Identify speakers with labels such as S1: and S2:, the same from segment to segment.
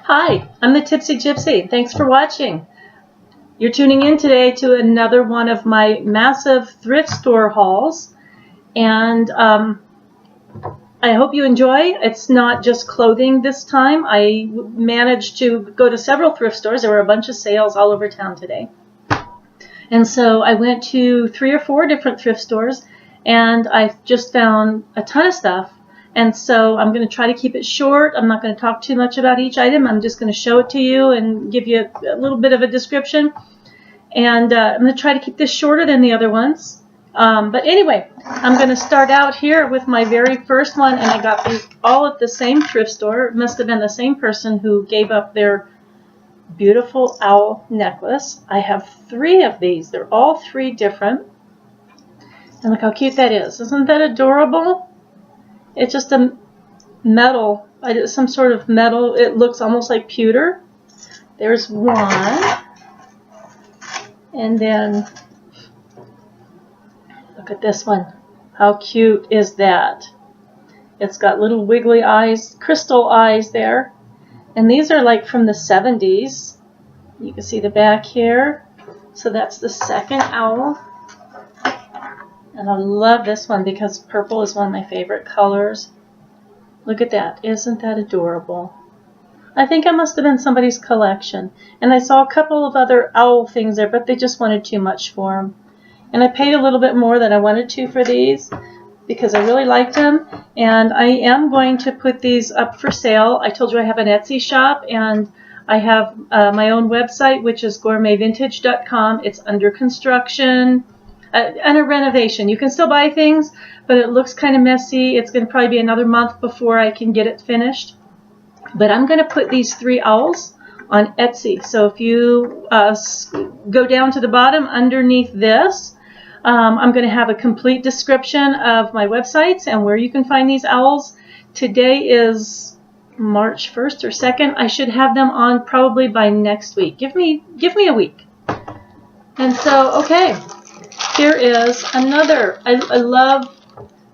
S1: Hi, I'm the Tipsy Gypsy. Thanks for watching. You're tuning in today to another one of my massive thrift store hauls, and I hope you enjoy. It's not just clothing this time. I managed to go to several thrift stores. There were a bunch of sales all over town today. And so I went to 3 or 4 different thrift stores, and I just found a ton of stuff. And so I'm going to try to keep it short. I'm not going to talk too much about each item. I'm just going to show it to you and give you a little bit of a description. And I'm going to try to keep this shorter than the other ones. But anyway, I'm going to start out here with my very first one. And I got these all at the same thrift store. It must have been the same person who gave up their beautiful owl necklace. I have 3 of these. They're all 3 different. And look how cute that is. Isn't that adorable? It's just a metal, some sort of metal. It looks almost like pewter. There's one. And then, look at this one. How cute is that? It's got little wiggly eyes, crystal eyes there. And these are like from the 70s. You can see the back here. So that's the second owl. And I love this one because purple is one of my favorite colors. Look at that. Isn't that adorable? I think it must have been somebody's collection. And I saw a couple of other owl things there, but they just wanted too much for them. And I paid a little bit more than I wanted to for these because I really liked them. And I am going to put these up for sale. I told you I have an Etsy shop, and I have my own website, which is gourmetvintage.com. It's under construction. And a renovation. You can still buy things, but it looks kind of messy. It's going to probably be another month before I can get it finished. But I'm going to put these 3 owls on Etsy. So if you go down to the bottom underneath this, I'm going to have a complete description of my websites and where you can find these owls. Today is March 1st or 2nd. I should have them on probably by next week. Give me a week. And so, okay. Here is another. I love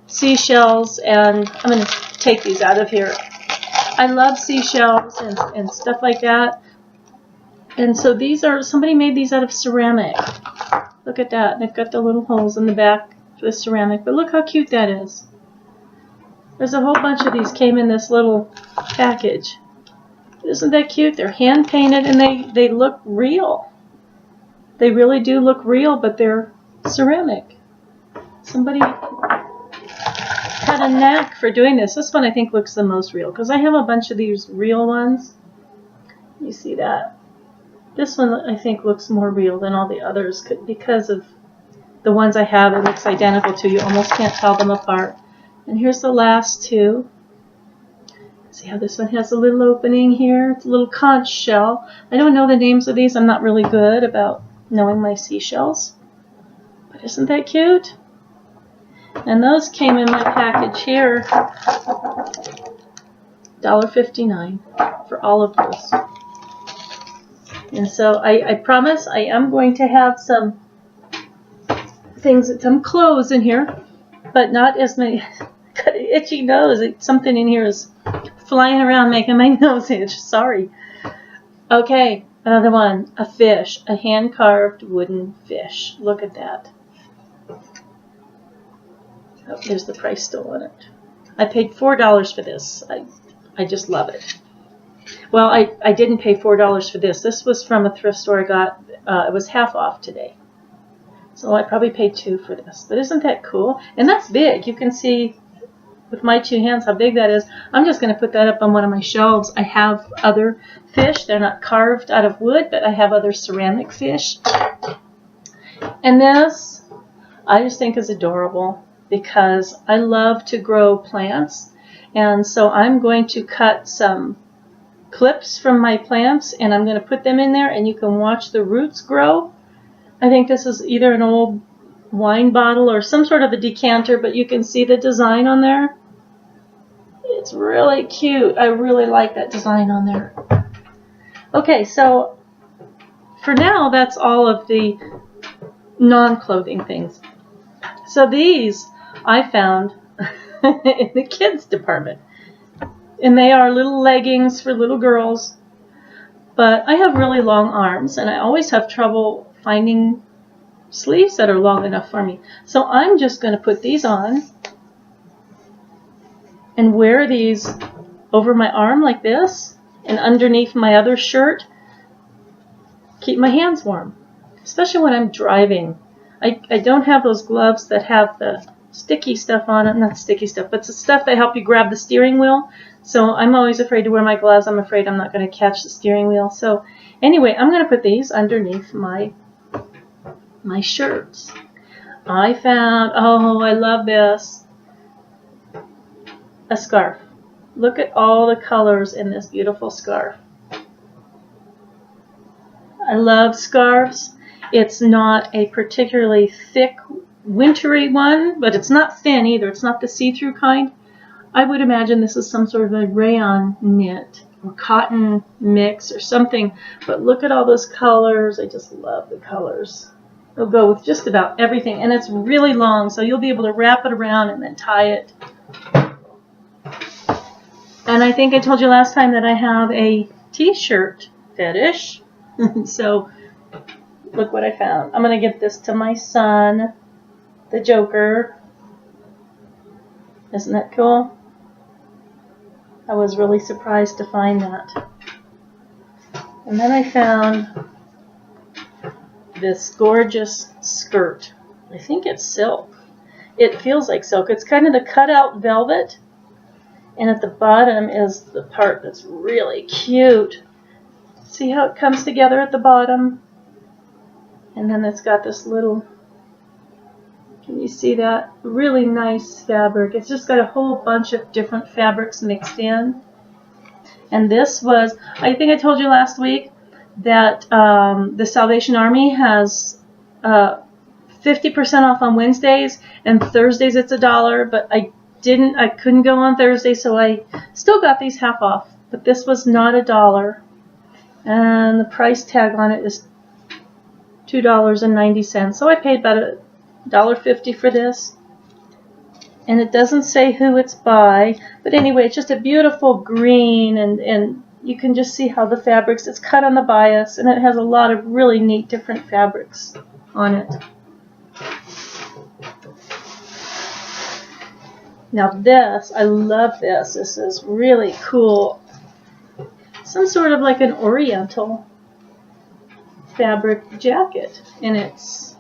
S1: seashells, and I'm going to take these out of here. I love seashells and stuff like that. And so these are, somebody made these out of ceramic. Look at that. They've got the little holes in the back for the ceramic. But look how cute that is. There's a whole bunch of these came in this little package. Isn't that cute? They're hand painted and they look real. They really do look real, but they're ceramic. Somebody had a knack for doing this. This one I think looks the most real because I have a bunch of these real ones. You see that? This one I think looks more real than all the others because of the ones I have. It looks identical to. You almost can't tell them apart. And here's the last 2. See how this one has a little opening here? It's a little conch shell. I don't know the names of these. I'm not really good about knowing my seashells. But isn't that cute? And those came in my package here. $1.59 for all of those. And so I promise I am going to have some things, some clothes in here, but not as many. Got an itchy nose. Something in here is flying around making my nose itch. Sorry. Okay, another one. A fish. A hand-carved wooden fish. Look at that. Oh, there's the price still on it. I paid $4 for this. I just love it. Well, I didn't pay $4 for this. This was from a thrift store I got. It was half off today. So I probably paid $2 for this. But isn't that cool? And that's big. You can see with my 2 hands how big that is. I'm just going to put that up on one of my shelves. I have other fish. They're not carved out of wood, but I have other ceramic fish. And this I just think is adorable because I love to grow plants. And so I'm going to cut some clips from my plants and I'm going to put them in there and you can watch the roots grow. I think this is either an old wine bottle or some sort of a decanter, but you can see the design on there. It's really cute. I really like that design on there. Okay, so for now that's all of the non-clothing things. So these I found in the kids department. And they are little leggings for little girls. But I have really long arms, and I always have trouble finding sleeves that are long enough for me. So I'm just going to put these on and wear these over my arm like this and underneath my other shirt. Keep my hands warm, especially when I'm driving. I don't have those gloves that have the sticky stuff on it. Not sticky stuff, but it's the stuff that help you grab the steering wheel. So I'm always afraid to wear my gloves. I'm afraid I'm not going to catch the steering wheel. So anyway, I'm going to put these underneath my shirts. I found, oh, I love this, a scarf. Look at all the colors in this beautiful scarf. I love scarves. It's not a particularly thick, wintry one, but it's not thin either. It's not the see-through kind. I would imagine this is some sort of a rayon knit or cotton mix or something. But look at all those colors. I just love the colors. It'll go with just about everything. And it's really long, so you'll be able to wrap it around and then tie it. And I think I told you last time that I have a t-shirt fetish. So look what I found. I'm going to get this to my son, the Joker. Isn't that cool? I was really surprised to find that. And then I found this gorgeous skirt. I think it's silk. It feels like silk. It's kind of the cutout velvet. And at the bottom is the part that's really cute. See how it comes together at the bottom? And then it's got this little, can you see that? Really nice fabric. It's just got a whole bunch of different fabrics mixed in. And this was, I think I told you last week that the Salvation Army has 50% off on Wednesdays, and Thursdays it's $1, but I couldn't go on Thursday, so I still got these half off. But this was not $1. And the price tag on it is $2.90. So I paid about $1.50 for this. And it doesn't say who it's by. But anyway, it's just a beautiful green. And you can just see how the fabrics, it's cut on the bias. And it has a lot of really neat different fabrics on it. Now this, I love this. This is really cool. Some sort of like an oriental fabric jacket, and it's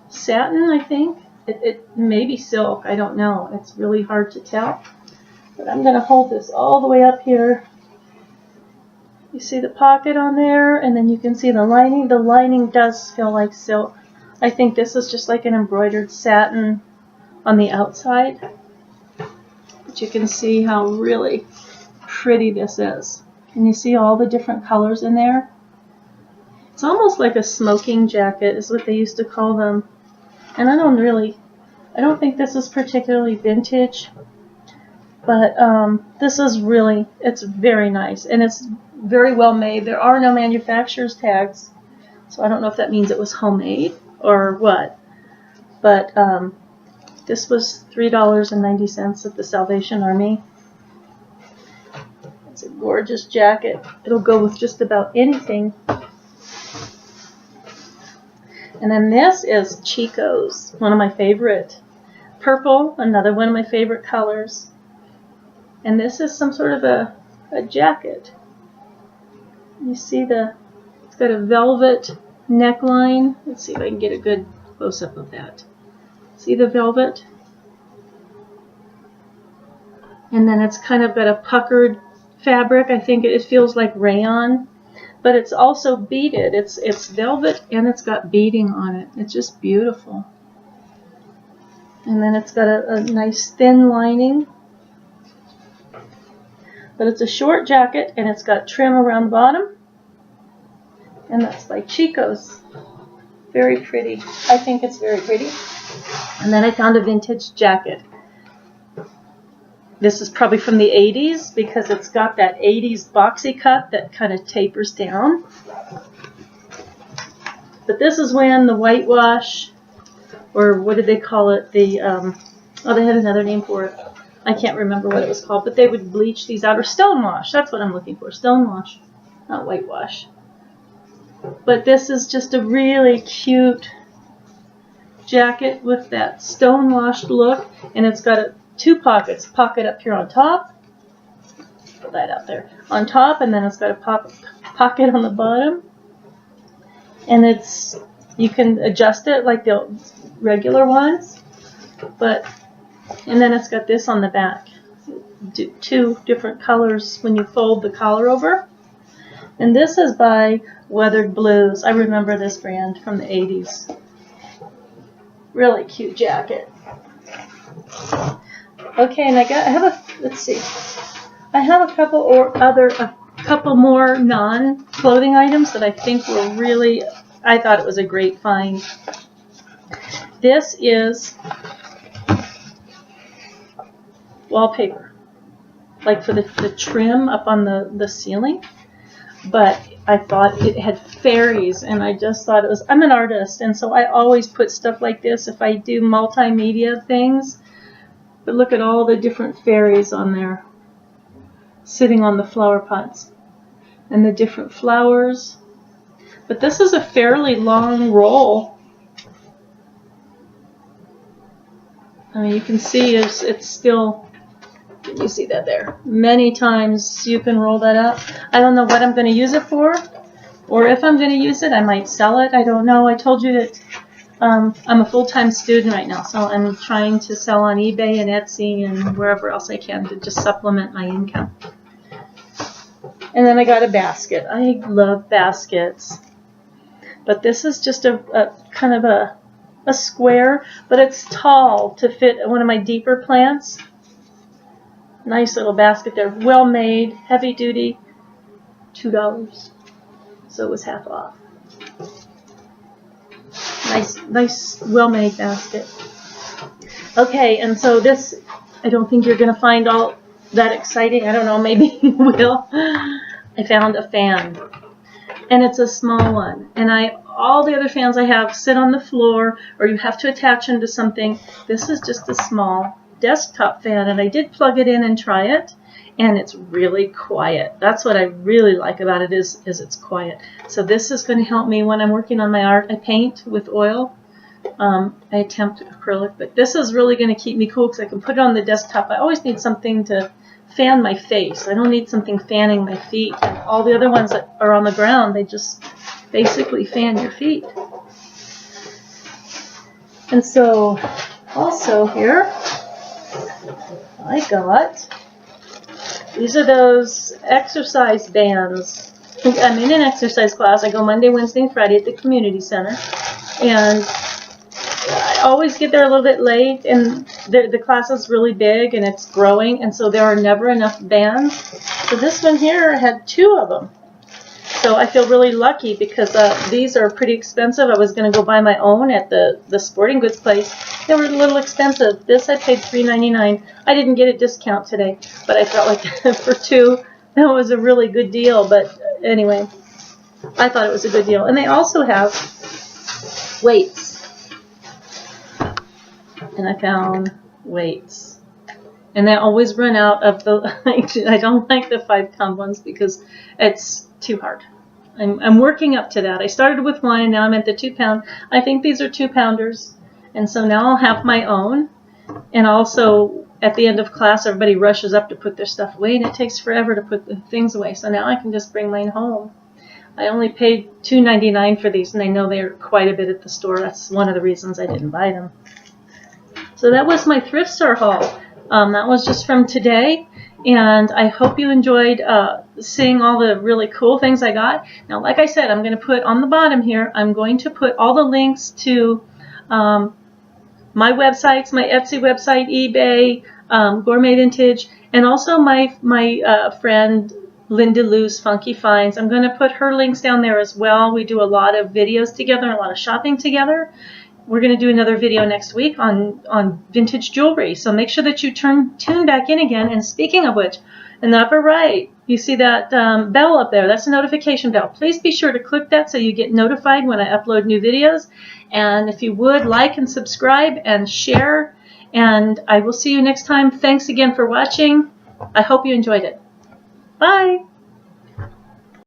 S1: satin, I think. It may be silk, I don't know. It's really hard to tell. But I'm going to hold this all the way up here. You see the pocket on there, and then you can see the lining. The lining does feel like silk. I think this is just like an embroidered satin on the outside. But you can see how really pretty this is. Can you see all the different colors in there? It's almost like a smoking jacket is what they used to call them. And I don't think this is particularly vintage. But this is really, it's very nice. And it's very well made. There are no manufacturer's tags. So I don't know if that means it was homemade or what. But this was $3.90 at the Salvation Army. It's a gorgeous jacket. It'll go with just about anything. And then this is Chico's, one of my favorite. Purple, another one of my favorite colors. And this is some sort of a jacket. You see it's got a velvet neckline. Let's see if I can get a good close-up of that. See the velvet? And then it's kind of got a puckered fabric. I think it feels like rayon. But it's also beaded. It's velvet and it's got beading on it. It's just beautiful. And then it's got a nice thin lining. But it's a short jacket and it's got trim around the bottom. And that's by Chico's. Very pretty. I think it's very pretty. And then I found a vintage jacket. This is probably from the 80s because it's got that 80s boxy cut that kind of tapers down. But this is when the whitewash, or what did they call it? They had another name for it. I can't remember what it was called, but they would bleach these out, or stonewash. That's what I'm looking for, stonewash. not whitewash. But this is just a really cute jacket with that stone-washed look, and it's got two pockets. Pocket up here on top. Put that out there. On top, and then it's got a pocket on the bottom. And you can adjust it like the regular ones, and then it's got this on the back. Two different colors when you fold the collar over. And this is by Weathered Blues. I remember this brand from the 80s. Really cute jacket. Okay, and I have a couple more non-clothing items that I think were really, I thought it was a great find. This is wallpaper, like for the trim up on the ceiling. But I thought it had fairies, and I just thought it was, I'm an artist, and so I always put stuff like this if I do multimedia things. But look at all the different fairies on there, sitting on the flower pots, and the different flowers. But this is a fairly long roll. I mean, you can see it's still, can you see that there? Many times you can roll that up. I don't know what I'm going to use it for, or if I'm going to use it, I might sell it. I don't know. I told you that I'm a full-time student right now, so I'm trying to sell on eBay and Etsy and wherever else I can to just supplement my income. And then I got a basket. I love baskets. But this is just a kind of a square, but it's tall to fit one of my deeper plants. Nice little basket there, well made, heavy duty, $2. So it was half off. Nice, well made basket. Okay, and so this, I don't think you're going to find all that exciting. I don't know, maybe you will. I found a fan, and it's a small one. And all the other fans I have sit on the floor, or you have to attach them to something. This is just a small desktop fan, and I did plug it in and try it, and it's really quiet. That's what I really like about it is it's quiet. So this is going to help me when I'm working on my art. I paint with oil. I attempt acrylic, but this is really going to keep me cool because I can put it on the desktop. I always need something to fan my face. I don't need something fanning my feet. And all the other ones that are on the ground, they just basically fan your feet. And so also here, I got, these are those exercise bands. I'm in an exercise class. I go Monday, Wednesday, and Friday at the community center. And I always get there a little bit late, and the class is really big, and it's growing, and so there are never enough bands. So this one here had 2 of them. So I feel really lucky because these are pretty expensive. I was going to go buy my own at the sporting goods place. They were a little expensive. This I paid $3.99. I didn't get a discount today, but I felt like for 2, that was a really good deal. But anyway, I thought it was a good deal. And they also have weights. And I found weights. And they always run out of the, I don't like the 5-pound ones because it's too hard. I'm working up to that. I started with 1, and now I'm at the 2-pound. I think these are 2-pounders. And so now I'll have my own. And also, at the end of class, everybody rushes up to put their stuff away, and it takes forever to put the things away. So now I can just bring mine home. I only paid $2.99 for these, and I know they're quite a bit at the store. That's one of the reasons I didn't buy them. So that was my thrift store haul. That was just from today, and I hope you enjoyed seeing all the really cool things I got. Now, like I said, I'm going to put on the bottom here, I'm going to put all the links to my websites, my Etsy website, eBay, Gourmet Vintage, and also my friend Linda Lou's Funky Finds. I'm going to put her links down there as well. We do a lot of videos together, a lot of shopping together. We're going to do another video next week on vintage jewelry, so make sure that you tune back in again. And speaking of which, in the upper right, you see that bell up there. That's a notification bell. Please be sure to click that so you get notified when I upload new videos. And if you would, like and subscribe and share. And I will see you next time. Thanks again for watching. I hope you enjoyed it. Bye.